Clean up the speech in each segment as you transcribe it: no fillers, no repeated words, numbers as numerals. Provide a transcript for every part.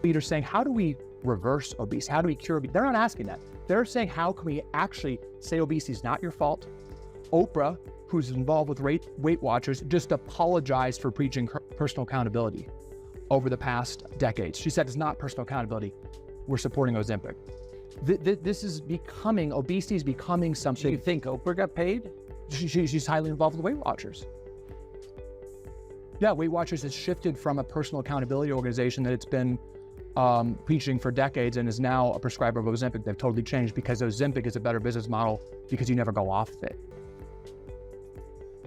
Leaders saying, how do we reverse obesity? How do we cure obesity? They're not asking that. They're saying, how can we actually say obesity is not your fault? Oprah, who's involved with Weight Watchers, just apologized for preaching personal accountability over the past decades. She said it's not personal accountability. We're supporting Ozempic. This is becoming, obesity is becoming something. Do you think Oprah got paid? She's highly involved with Weight Watchers. Yeah, Weight Watchers has shifted from a personal accountability organization that it's been preaching for decades and is now a prescriber of Ozempic. They've totally changed because Ozempic is a better business model because you never go off of it.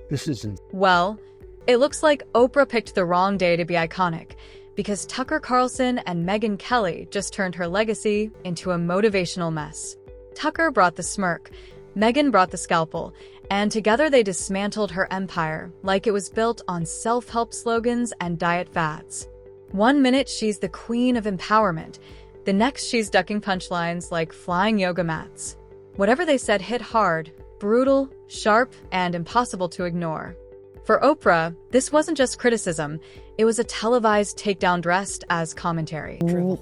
This isn't. Well, it looks like Oprah picked the wrong day to be iconic because Tucker Carlson and Megyn Kelly just turned her legacy into a motivational mess. Tucker brought the smirk, Megyn brought the scalpel, and together they dismantled her empire like it was built on self-help slogans and diet fads. One minute she's the queen of empowerment, the next she's ducking punchlines like flying yoga mats. Whatever they said hit hard, brutal, sharp, and impossible to ignore. For Oprah, this wasn't just criticism, it was a televised takedown dressed as commentary.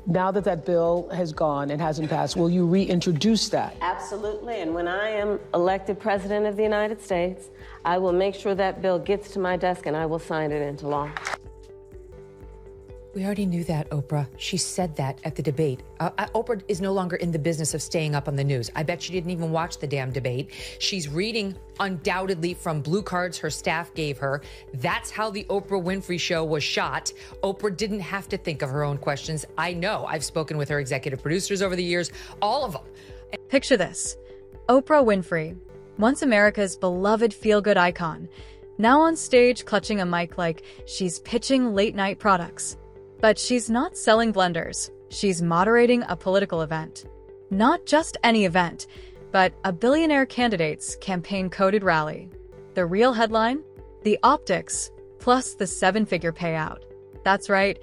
Now that that bill has gone and hasn't passed, will you reintroduce that? Absolutely, and when I am elected president of the United States, I will make sure that bill gets to my desk and I will sign it into law. We already knew that, Oprah. She said that at the debate. Oprah is no longer in the business of staying up on the news. I bet she didn't even watch the damn debate. She's reading undoubtedly from blue cards her staff gave her. That's how the Oprah Winfrey show was shot. Oprah didn't have to think of her own questions. I know. I've spoken with her executive producers over the years, all of them. Picture this. Oprah Winfrey, once America's beloved feel-good icon, now on stage clutching a mic like she's pitching late-night products. But she's not selling blenders. She's moderating a political event. Not just any event, but a billionaire candidate's campaign-coded rally. The real headline? The optics, plus the seven-figure payout. That's right,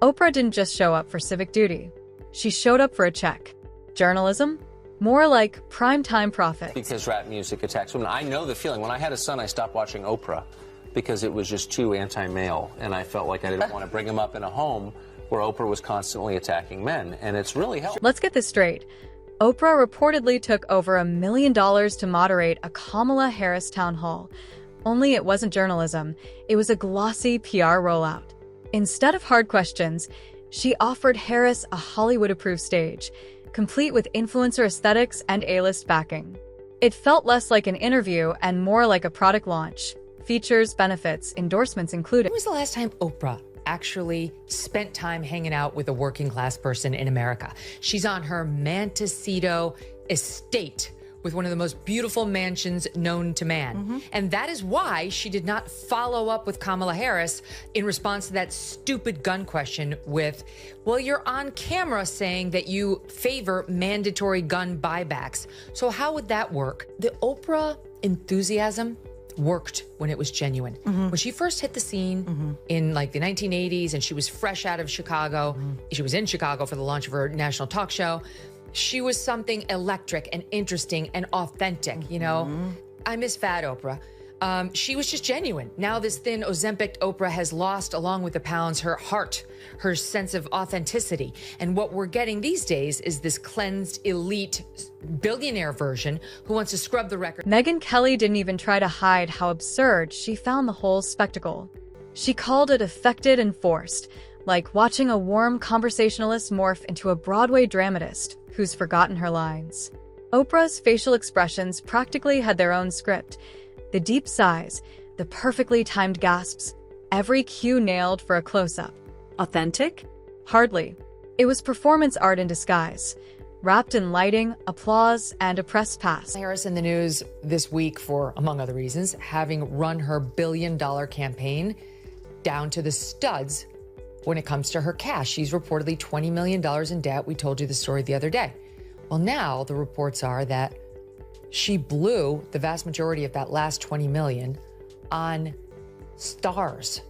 Oprah didn't just show up for civic duty. She showed up for a check. Journalism? More like primetime profit. Because rap music attacks women. I know the feeling. When I had a son, I stopped watching Oprah because it was just too anti-male, and I felt like I didn't want to bring him up in a home where Oprah was constantly attacking men, and it's really helped. Let's get this straight. Oprah reportedly took over $1 million to moderate a Kamala Harris town hall. Only it wasn't journalism, it was a glossy PR rollout. Instead of hard questions, she offered Harris a Hollywood-approved stage, complete with influencer aesthetics and A-list backing. It felt less like an interview and more like a product launch. Features, benefits, endorsements included. When was the last time Oprah actually spent time hanging out with a working class person in America? She's on her Montecito estate with one of the most beautiful mansions known to man. And that is why she did not follow up with Kamala Harris in response to that stupid gun question with, well, you're on camera saying that you favor mandatory gun buybacks. So how would that work? The Oprah enthusiasm worked when it was genuine. When she first hit the scene in like the 1980s and she was fresh out of Chicago, she was in Chicago for the launch of her national talk show. She was something electric and interesting and authentic, you know? I miss fat Oprah. She was just genuine. Now this thin Ozempic Oprah has lost, along with the pounds, her heart, her sense of authenticity. And what we're getting these days is this cleansed elite billionaire version who wants to scrub the record. Megyn Kelly didn't even try to hide how absurd she found the whole spectacle. She called it affected and forced, like watching a warm conversationalist morph into a Broadway dramatist who's forgotten her lines. Oprah's facial expressions practically had their own script. The deep sighs, the perfectly timed gasps, every cue nailed for a close-up. Authentic? Hardly. It was performance art in disguise, wrapped in lighting, applause, and a press pass. Harris in the news this week for, among other reasons, having run her billion-dollar campaign down to the studs when it comes to her cash. She's reportedly $20 million in debt. We told you the story the other day. Well, now the reports are that she blew the vast majority of that last $20 million on stars.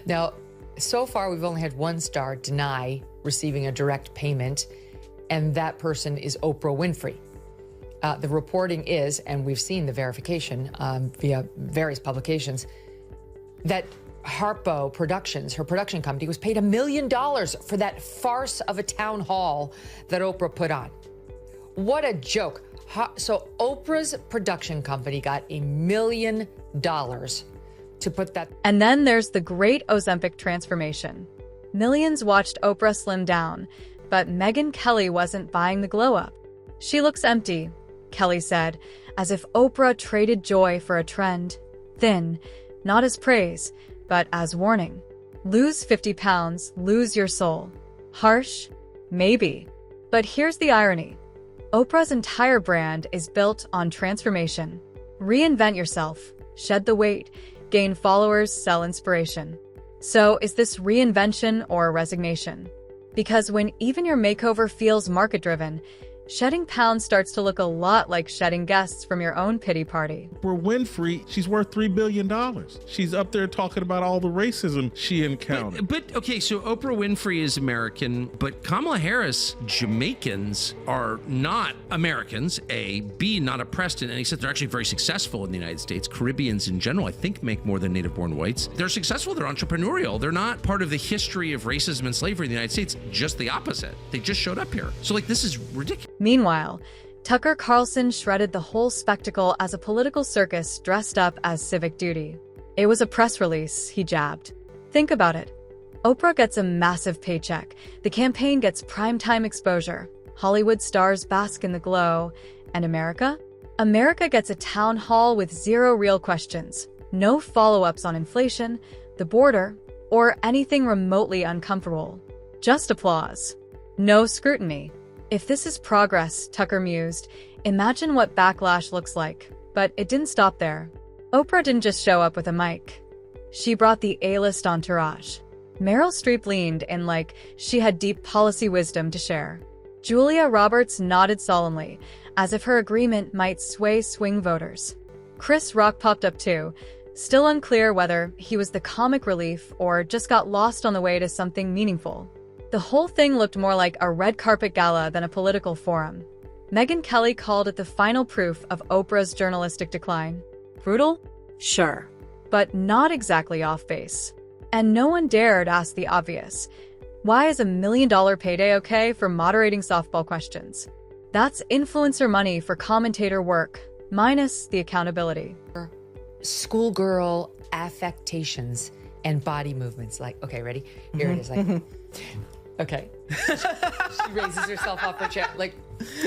Now, so far, we've only had one star deny receiving a direct payment, and that person is Oprah Winfrey. The reporting is, and we've seen the verification via various publications, that Harpo Productions, her production company, was paid $1 million for that farce of a town hall that Oprah put on. What a joke. So Oprah's production company got $1 million to put that. And then there's the great Ozempic transformation. Millions watched Oprah slim down, but Megyn Kelly wasn't buying the glow up. She looks empty, Kelly said, as if Oprah traded joy for a trend. Thin, not as praise, but as warning. Lose 50 pounds, lose your soul. Harsh? Maybe. But here's the irony. Oprah's entire brand is built on transformation. Reinvent yourself, shed the weight, gain followers, sell inspiration. So is this reinvention or resignation? Because when even your makeover feels market-driven, shedding pounds starts to look a lot like shedding guests from your own pity party. Oprah Winfrey, she's worth $3 billion. She's up there talking about all the racism she encountered. But okay, so Oprah Winfrey is American, but Kamala Harris, Jamaicans are not Americans, A. B, not oppressed in any sense. They're actually very successful in the United States. Caribbeans in general, I think, make more than native-born whites. They're successful, they're entrepreneurial. They're not part of the history of racism and slavery in the United States, just the opposite. They just showed up here. So, like, this is ridiculous. Meanwhile, Tucker Carlson shredded the whole spectacle as a political circus dressed up as civic duty. It was a press release, he jabbed. Think about it. Oprah gets a massive paycheck. The campaign gets primetime exposure. Hollywood stars bask in the glow. And America? America gets a town hall with zero real questions. No follow-ups on inflation, the border, or anything remotely uncomfortable. Just applause. No scrutiny. If this is progress, Tucker mused, imagine what backlash looks like. But it didn't stop there. Oprah didn't just show up with a mic. She brought the A-list entourage. Meryl Streep leaned in like she had deep policy wisdom to share. Julia Roberts nodded solemnly, as if her agreement might sway swing voters. Chris Rock popped up too, still unclear whether he was the comic relief or just got lost on the way to something meaningful. The whole thing looked more like a red carpet gala than a political forum. Megyn Kelly called it the final proof of Oprah's journalistic decline. Brutal? Sure. But not exactly off base. And no one dared ask the obvious. Why is $1 million payday okay for moderating softball questions? That's influencer money for commentator work, minus the accountability. Schoolgirl affectations and body movements. Like, okay, ready? Here it is. Like, okay. She raises herself off her chair. Like,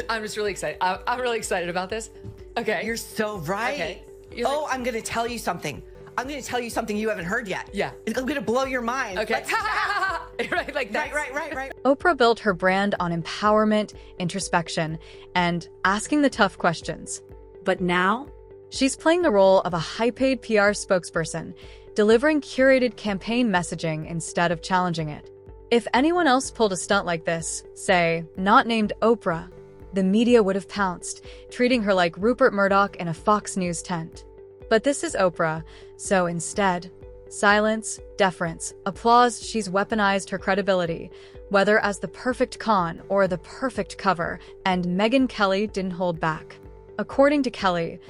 I'm just really excited. I'm really excited about this. Okay. You're so right. Okay. I'm going to tell you something. I'm going to tell you something you haven't heard yet. Yeah. I'm going to blow your mind. Okay. Right, like that. Right. Oprah built her brand on empowerment, introspection, and asking the tough questions. But now, she's playing the role of a high-paid PR spokesperson, delivering curated campaign messaging instead of challenging it. If anyone else pulled a stunt like this, say, not named Oprah, the media would have pounced, treating her like Rupert Murdoch in a Fox News tent. But this is Oprah, so instead, silence, deference, applause. She's weaponized her credibility, whether as the perfect con or the perfect cover, and Megyn Kelly didn't hold back. According to Kelly,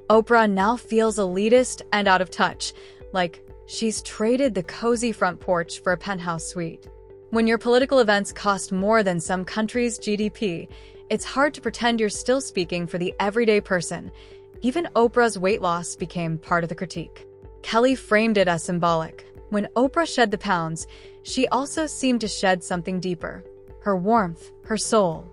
Oprah now feels elitist and out of touch, like she's traded the cozy front porch for a penthouse suite. When your political events cost more than some country's GDP, it's hard to pretend you're still speaking for the everyday person. Even Oprah's weight loss became part of the critique. Kelly framed it as symbolic. When Oprah shed the pounds, she also seemed to shed something deeper. Her warmth, her soul.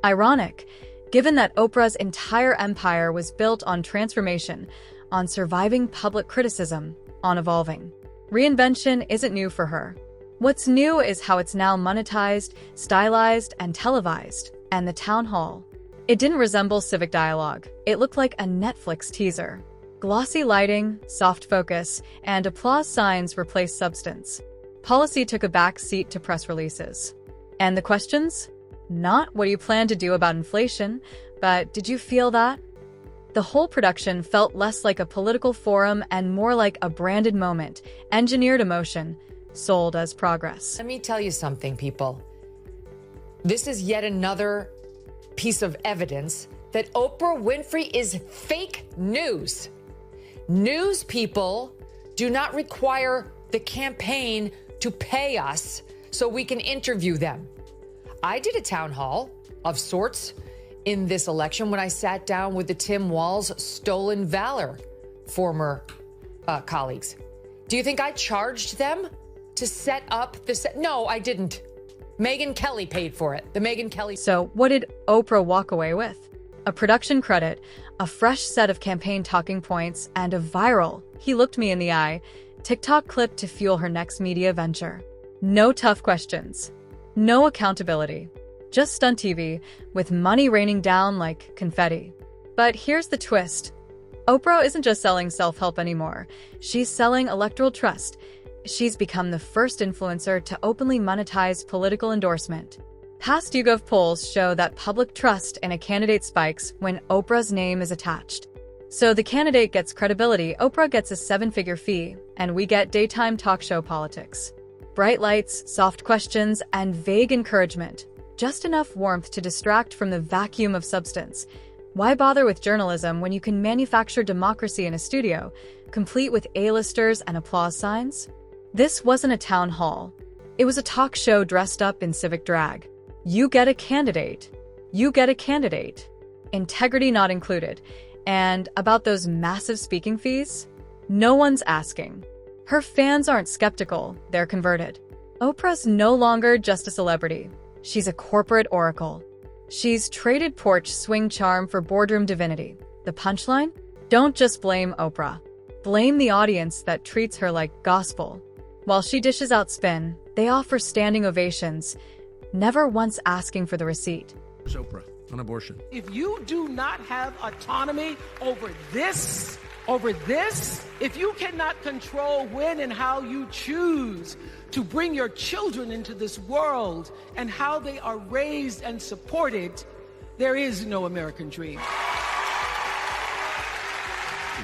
Ironic, given that Oprah's entire empire was built on transformation, on surviving public criticism, on evolving. Reinvention isn't new for her. What's new is how it's now monetized, stylized, and televised, and the town hall. It didn't resemble civic dialogue. It looked like a Netflix teaser. Glossy lighting, soft focus, and applause signs replaced substance. Policy took a back seat to press releases. And the questions? Not what do you plan to do about inflation, but did you feel that? The whole production felt less like a political forum and more like a branded moment, engineered emotion, sold as progress. Let me tell you something, people. This is yet another piece of evidence that Oprah Winfrey is fake news. News people do not require the campaign to pay us so we can interview them. I did a town hall of sorts in this election when I sat down with the Tim Walz Stolen Valor former colleagues. Do you think I charged them to set up the set? No, I didn't. Megyn Kelly paid for it. The Megyn Kelly. So what did Oprah walk away with? A production credit, a fresh set of campaign talking points, and a viral, he looked me in the eye, TikTok clip to fuel her next media venture. No tough questions. No accountability. Just stunt TV, with money raining down like confetti. But here's the twist. Oprah isn't just selling self-help anymore. She's selling electoral trust. She's become the first influencer to openly monetize political endorsement. Past YouGov polls show that public trust in a candidate spikes when Oprah's name is attached. So the candidate gets credibility, Oprah gets a 7-figure fee, and we get daytime talk show politics. Bright lights, soft questions, and vague encouragement. Just enough warmth to distract from the vacuum of substance. Why bother with journalism when you can manufacture democracy in a studio, complete with A-listers and applause signs? This wasn't a town hall. It was a talk show dressed up in civic drag. You get a candidate. You get a candidate. Integrity not included. And about those massive speaking fees? No one's asking. Her fans aren't skeptical, they're converted. Oprah's no longer just a celebrity. She's a corporate oracle. She's traded porch swing charm for boardroom divinity. The punchline? Don't just blame Oprah. Blame the audience that treats her like gospel. While she dishes out spin, they offer standing ovations, never once asking for the receipt. There's Oprah on abortion. If you do not have autonomy over this, if you cannot control when and how you choose to bring your children into this world and how they are raised and supported, there is no American dream.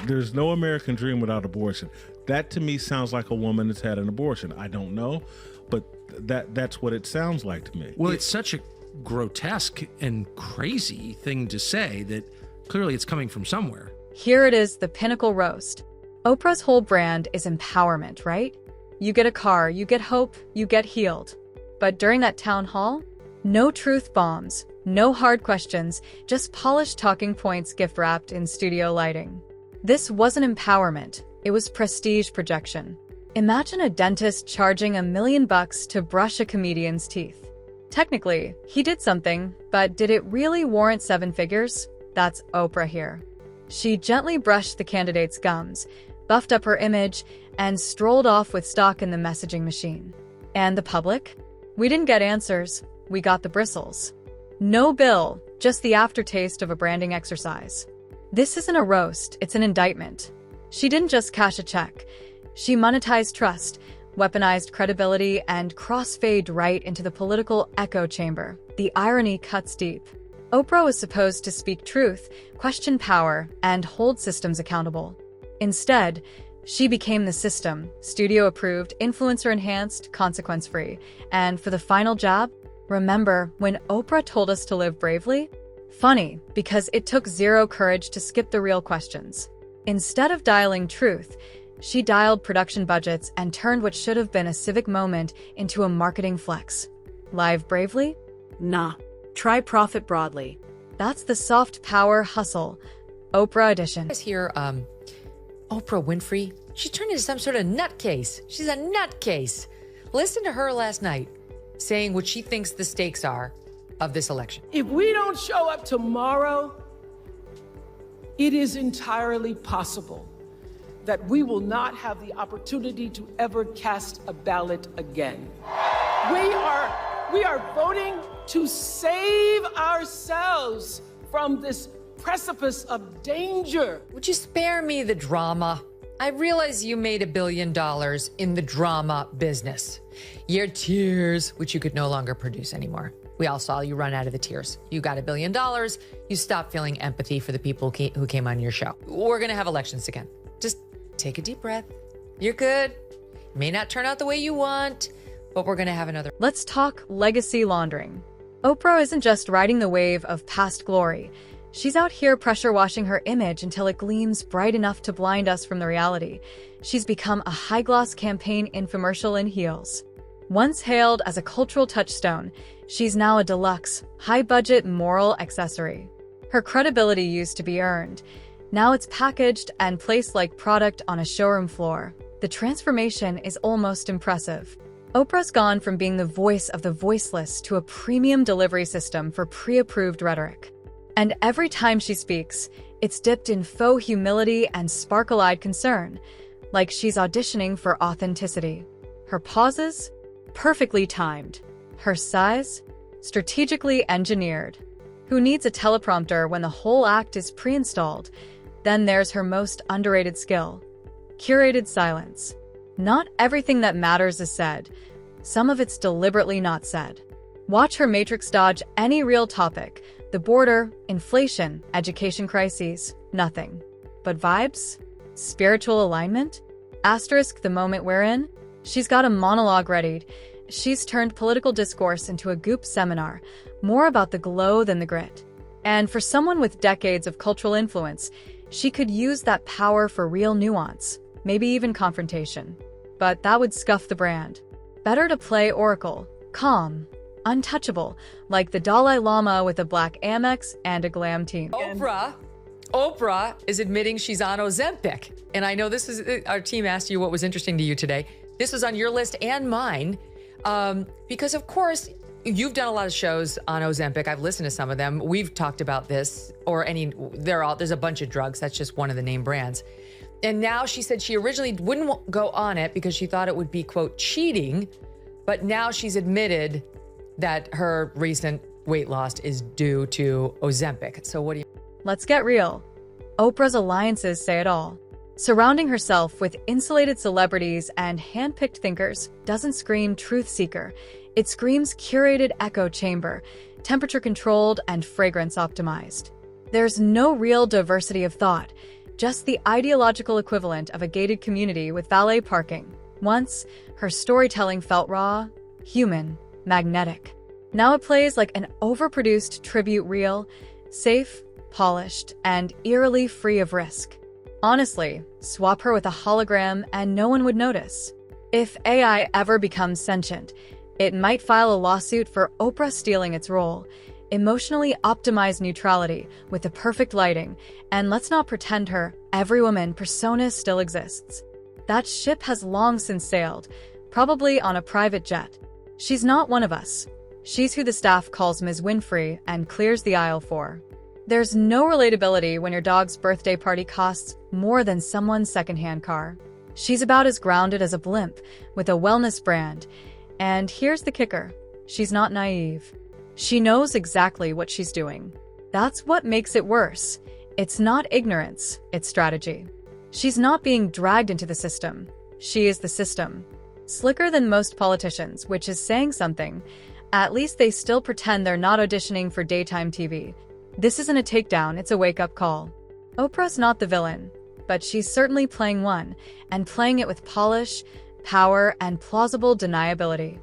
There's no American dream without abortion. That to me sounds like a woman that's had an abortion. I don't know, but that's what it sounds like to me. Well, it's such a grotesque and crazy thing to say that clearly it's coming from somewhere. Here it is, the pinnacle roast. Oprah's whole brand is empowerment, right? You get a car, you get hope, you get healed. But during that town hall, no truth bombs, no hard questions, just polished talking points gift wrapped in studio lighting. This wasn't empowerment, it was prestige projection. Imagine a dentist charging $1 million to brush a comedian's teeth. Technically, he did something, but did it really warrant 7 figures? That's Oprah here. She gently brushed the candidate's gums, buffed up her image, and strolled off with stock in the messaging machine. And the public? We didn't get answers, we got the bristles. No bill, just the aftertaste of a branding exercise. This isn't a roast, it's an indictment. She didn't just cash a check. She monetized trust, weaponized credibility, and crossfade right into the political echo chamber. The irony cuts deep. Oprah was supposed to speak truth, question power, and hold systems accountable. Instead, she became the system, studio-approved, influencer-enhanced, consequence-free. And for the final jab, remember when Oprah told us to live bravely? Funny, because it took zero courage to skip the real questions. Instead of dialing truth, she dialed production budgets and turned what should have been a civic moment into a marketing flex. Live bravely? Nah. Try profit broadly. That's the soft power hustle. Oprah edition. Guys hear Oprah Winfrey? She turned into some sort of nutcase. She's a nutcase. Listen to her last night saying what she thinks the stakes are of this election. If we don't show up tomorrow, it is entirely possible that we will not have the opportunity to ever cast a ballot again. We are voting to save ourselves from this precipice of danger. Would you spare me the drama? I realize you made $1 billion in the drama business. Your tears, which you could no longer produce anymore. We all saw you run out of the tears. You got $1 billion. You stopped feeling empathy for the people who came on your show. We're going to have elections again. Just take a deep breath. You're good. It may not turn out the way you want, but we're going to have another. Let's talk legacy laundering. Oprah isn't just riding the wave of past glory. She's out here pressure washing her image until it gleams bright enough to blind us from the reality. She's become a high-gloss campaign infomercial in heels. Once hailed as a cultural touchstone, she's now a deluxe, high-budget moral accessory. Her credibility used to be earned. Now it's packaged and placed like product on a showroom floor. The transformation is almost impressive. Oprah's gone from being the voice of the voiceless to a premium delivery system for pre-approved rhetoric. And every time she speaks, it's dipped in faux humility and sparkle-eyed concern, like she's auditioning for authenticity. Her pauses? Perfectly timed. Her sighs? Strategically engineered. Who needs a teleprompter when the whole act is pre-installed? Then there's her most underrated skill. Curated silence. Not everything that matters is said. Some of it's deliberately not said. Watch her matrix dodge any real topic. The border, inflation, education crises, nothing. But vibes? Spiritual alignment? Asterisk the moment we're in? She's got a monologue readied. She's turned political discourse into a goop seminar, more about the glow than the grit. And for someone with decades of cultural influence, she could use that power for real nuance, maybe even confrontation. But that would scuff the brand. Better to play Oracle, calm, untouchable, like the Dalai Lama with a black Amex and a glam team. Oprah is admitting she's on Ozempic. And I know this is, our team asked you what was interesting to you today. This was on your list and mine, because of course, you've done a lot of shows on Ozempic. I've listened to some of them. We've talked about this, there's a bunch of drugs. That's just one of the name brands. And now she said she originally wouldn't go on it because she thought it would be, quote, cheating. But now she's admitted that her recent weight loss is due to Ozempic. So what do you... Let's get real. Oprah's alliances say it all. Surrounding herself with insulated celebrities and hand-picked thinkers doesn't scream truth seeker. It screams curated echo chamber, temperature controlled and fragrance optimized. There's no real diversity of thought, just the ideological equivalent of a gated community with valet parking. Once, her storytelling felt raw, human, magnetic. Now it plays like an overproduced tribute reel, safe, polished, and eerily free of risk. Honestly, swap her with a hologram and no one would notice. If AI ever becomes sentient, it might file a lawsuit for Oprah stealing its role. Emotionally optimized neutrality with the perfect lighting, and let's not pretend her every woman persona still exists. That ship has long since sailed, probably on a private jet. She's not one of us. She's who the staff calls Ms. Winfrey and clears the aisle for. There's no relatability when your dog's birthday party costs more than someone's secondhand car. She's about as grounded as a blimp with a wellness brand. And here's the kicker. She's not naive. She knows exactly what she's doing. That's what makes it worse. It's not ignorance, it's strategy. She's not being dragged into the system. She is the system. Slicker than most politicians, which is saying something. At least they still pretend they're not auditioning for daytime TV. This isn't a takedown, it's a wake-up call. Oprah's not the villain, but she's certainly playing one, and playing it with polish, power, and plausible deniability.